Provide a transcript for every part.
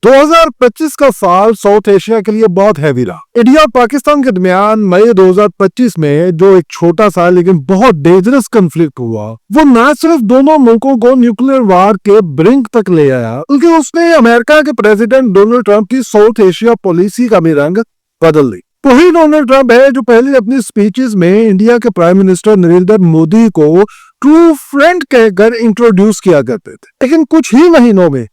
2025 का साल south Asia के लिए बहुत हैवी रहा। इंडिया और पाकिस्तान के दरमियान मई 2025 में जो एक छोटा सा लेकिन बहुत डेंजरस कन्फ्लिक्ट हुआ, वो न सिर्फ दोनों मुल्कों को न्यूक्लियर वार के ब्रिंक तक ले आया, बल्कि उसने अमेरिका के प्रेसिडेंट डोनाल्ड ट्रंप की साउथ एशिया पॉलिसी का भी रंग बदल दी। वही डोनाल्ड ट्रंप है जो पहले अपनी स्पीचेस में इंडिया के प्राइम मिनिस्टर नरेंद्र मोदी को ट्रू फ्रेंड कहकर इंट्रोड्यूस किया करते थे, लेकिन कुछ ही महीनों में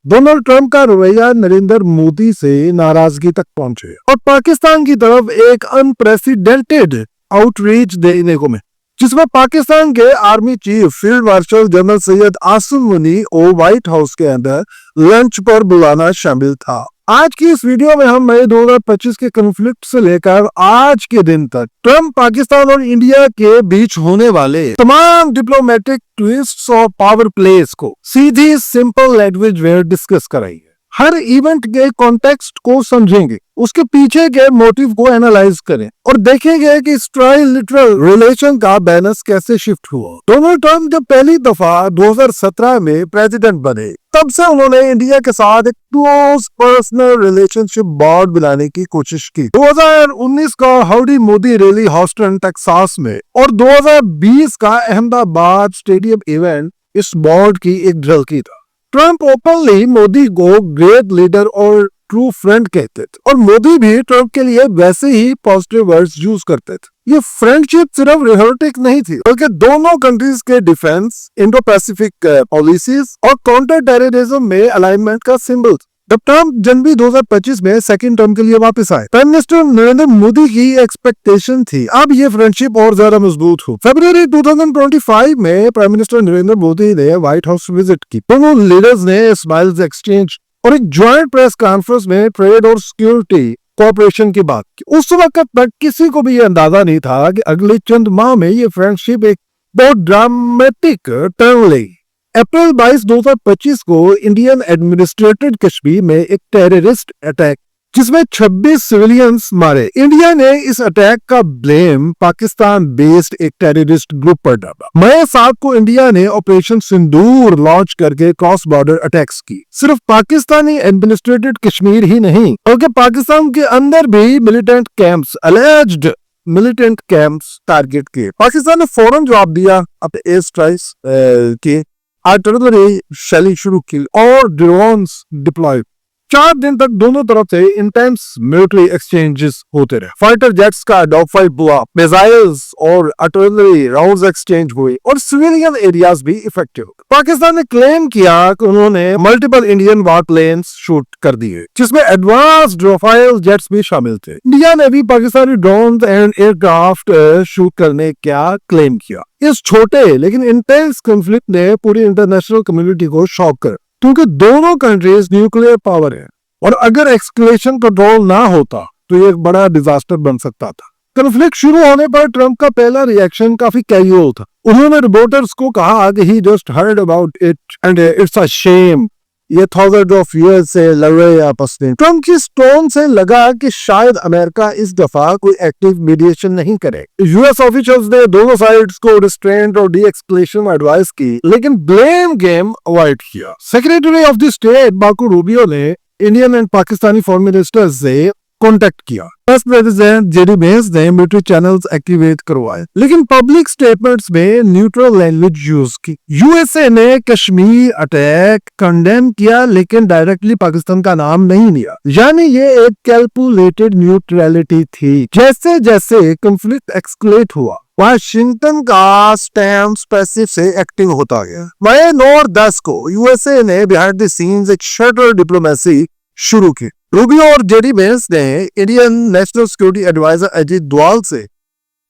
डोनाल्ड ट्रंप का रवैया नरेंद्र मोदी से नाराजगी तक पहुंचे और पाकिस्तान की तरफ एक अनप्रेसिडेंटेड आउटरीच देने को मिला, जिसमें पाकिस्तान के army chief field marshal general Syed Asim money और व्हाइट हाउस के अंदर लंच पर बुलाना शामिल था। आज की इस वीडियो में हम मई 2025 के कॉन्फ्लिक्ट से लेकर आज के दिन तक ट्रंप, पाकिस्तान और इंडिया के बीच होने वाले तमाम डिप्लोमेटिक ट्विस्ट्स और पावर प्लेस को सीधी सिंपल लैंग्वेज में डिस्कस कराएंगे। हर इवेंट के कॉन्टेक्स्ट को समझेंगे, उसके पीछे के मोटिव को एनालाइज करें और देखेंगे कि इस ट्राइलिटरल रिलेशन का बैलेंस कैसे शिफ्ट हुआ। डोनाल्ड ट्रंप जब पहली दफा 2017 में प्रेसिडेंट बने, तब से उन्होंने इंडिया के साथ एक क्लोज पर्सनल रिलेशनशिप बॉन्ड बनाने की कोशिश की। 2019 का howdy Modi rally Houston Texas में और 2020 का अहमदाबाद स्टेडियम इवेंट इस बॉन्ड की एक झलकी था। ट्रंप ओपनली मोदी को ग्रेट लीडर और ट्रू फ्रेंड कहते थे और मोदी भी ट्रंप के लिए वैसे ही पॉजिटिव वर्ड्स यूज करते थे। ये फ्रेंडशिप सिर्फ रिहेरिटिक नहीं थी, बल्कि दोनों कंट्रीज के डिफेंस, इंडो पैसिफिक पॉलिसीज और काउंटर टेररिज्म में अलाइनमेंट का सिंबल था। जब ट्रंप जनवरी 2025 में सेकंड टर्म के लिए वापस आए, प्राइम मिनिस्टर नरेंद्र मोदी की एक्सपेक्टेशन थी अब ये फ्रेंडशिप और ज्यादा मजबूत हो। फरवरी 2025 में प्राइम मिनिस्टर नरेंद्र मोदी ने व्हाइट हाउस विजिट की। दोनों लीडर्स ने स्माइल्स एक्सचेंज और एक ज्वाइंट प्रेस कॉन्फ्रेंस में ट्रेड और सिक्योरिटी कोऑपरेशन की बात की। उस वक्त तक किसी को भी ये अंदाजा नहीं था कि अगले चंद माह में ये फ्रेंडशिप एक बहुत ड्रामेटिक टर्न लेगी। अप्रैल 22, 2025 को इंडियन एडमिनिस्ट्रेटेड कश्मीर में एक टेररिस्ट अटैक जिसमें 26 सिविलियंस मारे। इंडिया ने इस अटैक का ब्लेम पाकिस्तान बेस्ड एक टेररिस्ट ग्रुप पर डाला। मई 7 को इंडिया ने ऑपरेशन सिंदूर लॉन्च करके क्रॉस बॉर्डर अटैक्स की। सिर्फ पाकिस्तानी एडमिनिस्ट्रेटेड कश्मीर ही नहीं, बल्कि पाकिस्तान के अंदर भी militant camps, alleged militant camps target किए। पाकिस्तान ने फौरन जवाब दिया, अपने एयर स्ट्राइक्स के आर्टिलरी शेलिंग शुरू की और ड्रोन्स डिप्लॉय। 4 दिन तक दोनों तरफ से इंटेंस मिलिट्री एक्सचेंजेस होते रहे। फाइटर जेट्स का डॉग फाइट हुआ, मिसाइल्स और आर्टिलरी राउंड्स एक्सचेंज हुए और सिविलियन एरियाज भी इफेक्टिव। पाकिस्तान ने क्लेम किया कि उन्होंने multiple Indian war planes shoot कर दिए, जिसमें एडवांस्ड राफेल जेट्स भी शामिल थे। इंडिया ने भी Pakistani drone and aircraft shoot करने का क्लेम किया। इस छोटे लेकिन इंटेंस कॉन्फ्लिक्ट ने पूरी इंटरनेशनल कम्युनिटी को शॉक कर, क्योंकि दोनों कंट्रीज न्यूक्लियर पावर है और अगर एक्सक्लेशन कंट्रोल ना होता तो ये एक बड़ा डिजास्टर बन सकता था। कॉन्फ्लिक्ट शुरू होने पर ट्रंप का पहला रिएक्शन काफी कैजुअल था। उन्होंने रिपोर्टर्स को कहा कि he just heard about it and it's a shame, ये थाउजेंड ऑफ ईयर्स से लड़ रहे आपस में। ट्रंप की टोन से लगा कि शायद अमेरिका इस दफा कोई एक्टिव मीडिएशन नहीं करे। यूएस ऑफिशियल्स ने दोनों साइड्स को रिस्ट्रेंट और डी एस्केलेशन एडवाइस की, लेकिन ब्लेम गेम अवॉइड किया। Secretary of the state Marco Rubio ने Indian and Pakistani foreign minister से कॉन्टेक्ट किया। फर्स्ट प्रेसिडेंट जेडी वेंस ने मिलिट्री चैनल्स एक्टिवेट करवाए, लेकिन पब्लिक स्टेटमेंट्स में न्यूट्रल लैंग्वेज यूज की। यूएसए ने कश्मीर अटैक कंडेम किया, लेकिन डायरेक्टली पाकिस्तान का नाम नहीं लिया, यानी ये एक कैलकुलेटेड न्यूट्रलिटी थी। जैसे जैसे कॉन्फ्लिक्ट एक्सक्लेट हुआ, वाशिंगटन का स्टैंड पैसिव से एक्टिव होता गया। मई 9 और 10 को यूएसए ने बिहाइंड द सीन्स एक शटर डिप्लोमेसी शुरू की। रूबियो और जेडी वेंस ने Indian national security adviser Ajit Doval से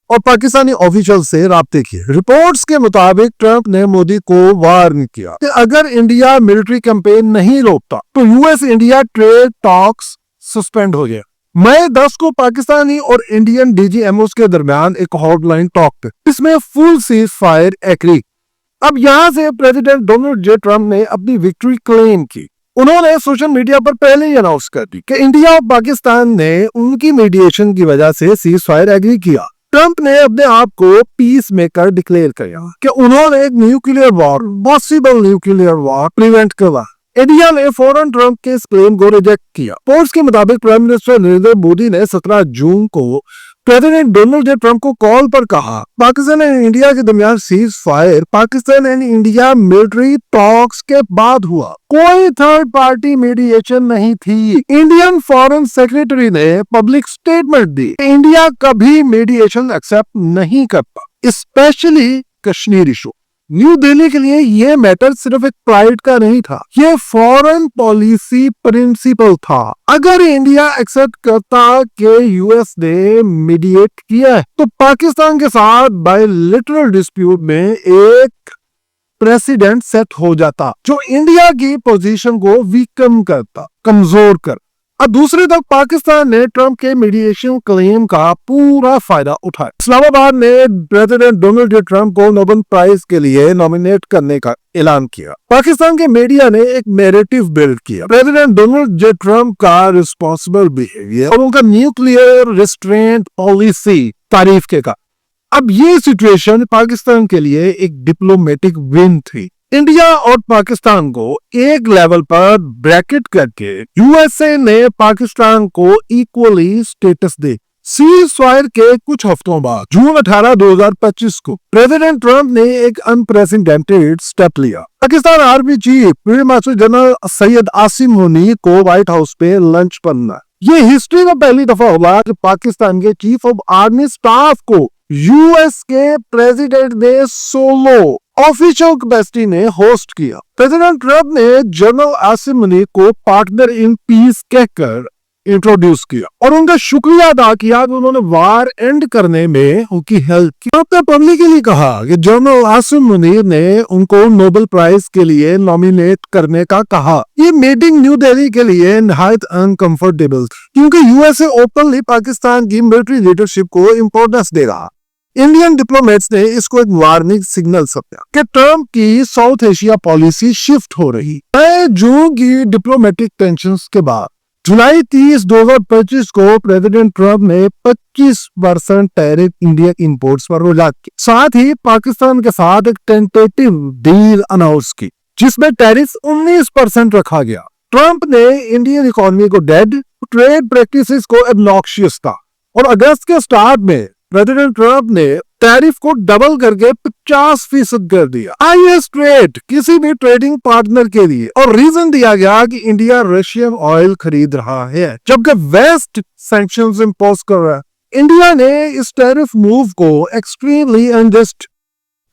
और पाकिस्तानी ऑफिशियल से राब्ते किए। रिपोर्ट्स के मुताबिक ट्रंप ने मोदी को वार्न किया कि अगर इंडिया मिलिट्री कैंपेन नहीं रोकता तो US India trade talks suspend हो गया। मई 10 को पाकिस्तानी और इंडियन डीजीएमओस के दरमियान एक हॉटलाइन टॉक थे, इसमें फुल सीज फायर एग्री। अब यहाँ से प्रेसिडेंट डोनाल्ड जे ट्रंप ने अपनी विक्ट्री क्लेम की। उन्होंने सोशल मीडिया पर पहले ही अनाउंस कर दी कि इंडिया और पाकिस्तान ने उनकी मीडिएशन की वजह से सीज फायर एग्री किया। ट्रंप ने अपने आप को पीस मेकर डिक्लेयर किया कि उन्होंने एक nuclear war, possible nuclear war prevent करवा। इंडिया ने फौरन ट्रंप के इस क्लेम को रिजेक्ट किया। पोस्ट के मुताबिक प्राइम मिनिस्टर नरेंद्र मोदी ने 17 जून को प्रेसिडेंट डोनाल्ड जे ट्रंप को कॉल पर कहा, पाकिस्तान एंड इंडिया के दरमियान cease fire Pakistan and India military talks के बाद हुआ, कोई थर्ड पार्टी मीडिएशन नहीं थी। इंडियन फॉरेन सेक्रेटरी ने पब्लिक स्टेटमेंट दी, इंडिया कभी मीडिएशन एक्सेप्ट नहीं करता, specially Kashmir issue. New Delhi के लिए यह मैटर सिर्फ एक प्राइड का नहीं था, यह फॉरेन पॉलिसी प्रिंसिपल था। अगर इंडिया एक्सेप्ट करता कि यूएस ने मीडिएट किया है तो पाकिस्तान के साथ बायलैटरल डिस्प्यूट में एक प्रेसिडेंट सेट हो जाता जो इंडिया की पोजीशन को वीकन करता, कमजोर कर। और दूसरी तरफ पाकिस्तान ने ट्रंप के मीडिएशन क्लेम का पूरा फायदा उठाया। इस्लामाबाद ने प्रेसिडेंट डोनाल्ड जे ट्रंप को नोबेल प्राइज के लिए नॉमिनेट करने का ऐलान किया। पाकिस्तान के मीडिया ने एक नैरेटिव बिल्ड किया, प्रेसिडेंट डोनाल्ड जे ट्रंप का रिस्पॉन्सिबल बिहेवियर और उनका न्यूक्लियर रिस्ट्रेंट पॉलिसी तारीफ के का। अब ये सिचुएशन पाकिस्तान के लिए एक डिप्लोमेटिक विन थी। इंडिया और पाकिस्तान को एक लेवल पर ब्रैकेट करके यूएसए ने पाकिस्तान को इक्वली स्टेटस दे। सीज फायर के कुछ हफ्तों बाद जून 18, 2025 को प्रेसिडेंट ट्रंप ने एक अनप्रेसिडेंटेड स्टेप लिया। Pakistan army chief field marshal general Syed Asim Munir को व्हाइट हाउस पे लंच करना। ये हिस्ट्री में पहली दफा हुआ कि पाकिस्तान के चीफ ऑफ आर्मी स्टाफ को यूएस के प्रेसिडेंट ने सोलो ऑफिशियल कैपेसिटी ने होस्ट किया। प्रेसिडेंट ट्रंप ने जनरल आसिम मुनीर को पार्टनर इन पीस कहकर इंट्रोड्यूस किया और उनका शुक्रिया अदा किया कि उन्होंने वार एंड करने में उनकी हेल्प की। ट्रंप ने पब्लिकली कहा कि जनरल आसिम मुनीर ने उनको नोबेल प्राइज के लिए नॉमिनेट करने का कहा। ये मीटिंग न्यू दिल्ली के लिए निहायत अनकंफर्टेबल थी क्योंकि यूएसए ओपनली पाकिस्तान की मिलिट्री लीडरशिप को इम्पोर्टेंस दे रहा। इंडियन डिप्लोमेट्स ने इसको एक वार्निंग सिग्नल समझा कि ट्रंप की साउथ एशिया पॉलिसी शिफ्ट हो रही। जून की डिप्लोमेटिक टेंशंस के बाद जुलाई 30, 2025 को प्रेसिडेंट ट्रंप ने 25% टैरिफ इंडिया इंपोर्ट्स पर लगा की। साथ ही पाकिस्तान के साथ एक टेंटेटिव डील अनाउंस की जिसमें टैरिफ 19% रखा गया। ट्रंप ने इंडियन इकोनॉमी को डेड, ट्रेड प्रैक्टिसेस को ऑब्नॉक्शियस था और अगस्त के स्टार्ट में प्रेसिडेंट ट्रंप ने टैरिफ को डबल करके 50% कर दिया, हाईएस्ट रेट किसी भी ट्रेडिंग पार्टनर के लिए। और रीजन दिया गया कि इंडिया रशियन ऑयल खरीद रहा है जबकि वेस्ट सैंक्शंस इंपोज कर रहा है। इंडिया ने इस टैरिफ मूव को एक्सट्रीमली अनजस्ट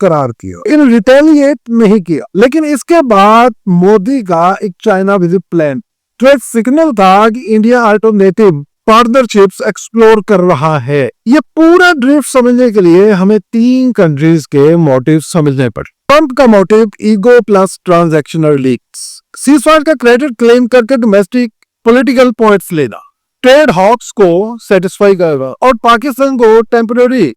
करार किया, इन रिटेलिएट नहीं किया। लेकिन इसके बाद मोदी का एक China visit plan trade signal था कि इंडिया अल्टरनेटिव पार्टनरशिप्स एक्सप्लोर कर रहा है। ये पूरा ड्रिफ्ट समझने के लिए हमें 3 कंट्रीज के मोटिव समझने पड़े। ट्रंप का motive ego plus transactional leaks, ceasefire का क्रेडिट क्लेम करके डोमेस्टिक पॉलिटिकल पॉइंट्स लेना, ट्रेड हॉक्स को सेटिस्फाई करना और पाकिस्तान को टेम्पररी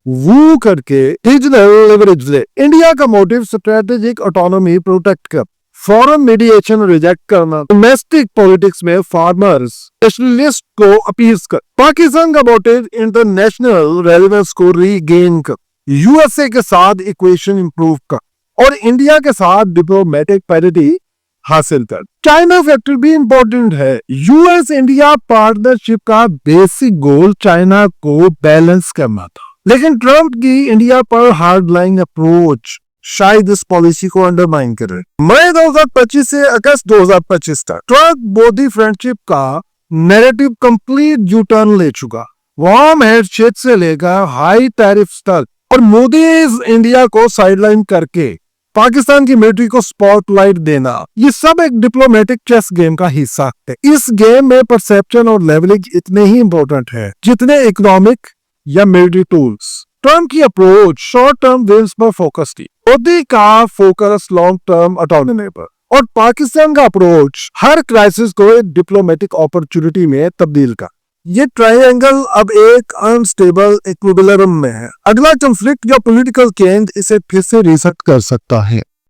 वू करके रीजनल लेवरेज ले। इंडिया का मोटिव स्ट्रेटेजिक ऑटोनॉमी प्रोटेक्ट कर, फॉरेन मीडिएशन रिजेक्ट करना, डोमेस्टिक पॉलिटिक्स में फार्मर्स स्पेशलिस्ट को अपील कर। पाकिस्तान का मोटिव इंटरनेशनल रेलेवेंस को रीगेन कर, यूएसए के साथ इक्वेशन इंप्रूव कर और इंडिया के साथ डिप्लोमेटिक पैरिटी हासिल कर। चाइना फैक्टर भी इंपॉर्टेंट है। यूएस इंडिया पार्टनरशिप का बेसिक गोल चाइना को बैलेंस करना था, लेकिन ट्रंप की इंडिया पर हार्ड लाइन अप्रोच शायद इस पॉलिसी को अंडरमाइन करे। मई 2025 से अगस्त 2025 तक ट्रंप मोदी फ्रेंडशिप का नैरेटिव कंप्लीट यू टर्न ले चुका। वार्म हैंडशेक से लेकर हाई टैरिफ तक और मोदी इंडिया को साइडलाइन करके पाकिस्तान की मिलिट्री को स्पॉटलाइट देना, ये सब एक डिप्लोमेटिक चेस गेम का हिस्सा है। इस गेम में परसेप्शन और लेवलिंग इतने ही इंपॉर्टेंट है जितने इकोनॉमिक या मिलिट्री टूल्स। ट्रंप की अप्रोच शॉर्ट टर्म विन्स पर फोकस थी, मोदी का फोकस लॉन्ग टर्म ऑटोनॉमी पर और पाकिस्तान का अप्रोच हर क्राइसिस को एक डिप्लोमेटिक अपॉर्चुनिटी में तब्दील कर। ये ट्रायंगल अब एक अनस्टेबल इक्विलिब्रियम में है। अगला कॉन्फ्लिक्ट या पॉलिटिकल चेंज इसे फिर से रीसेट कर सकता है।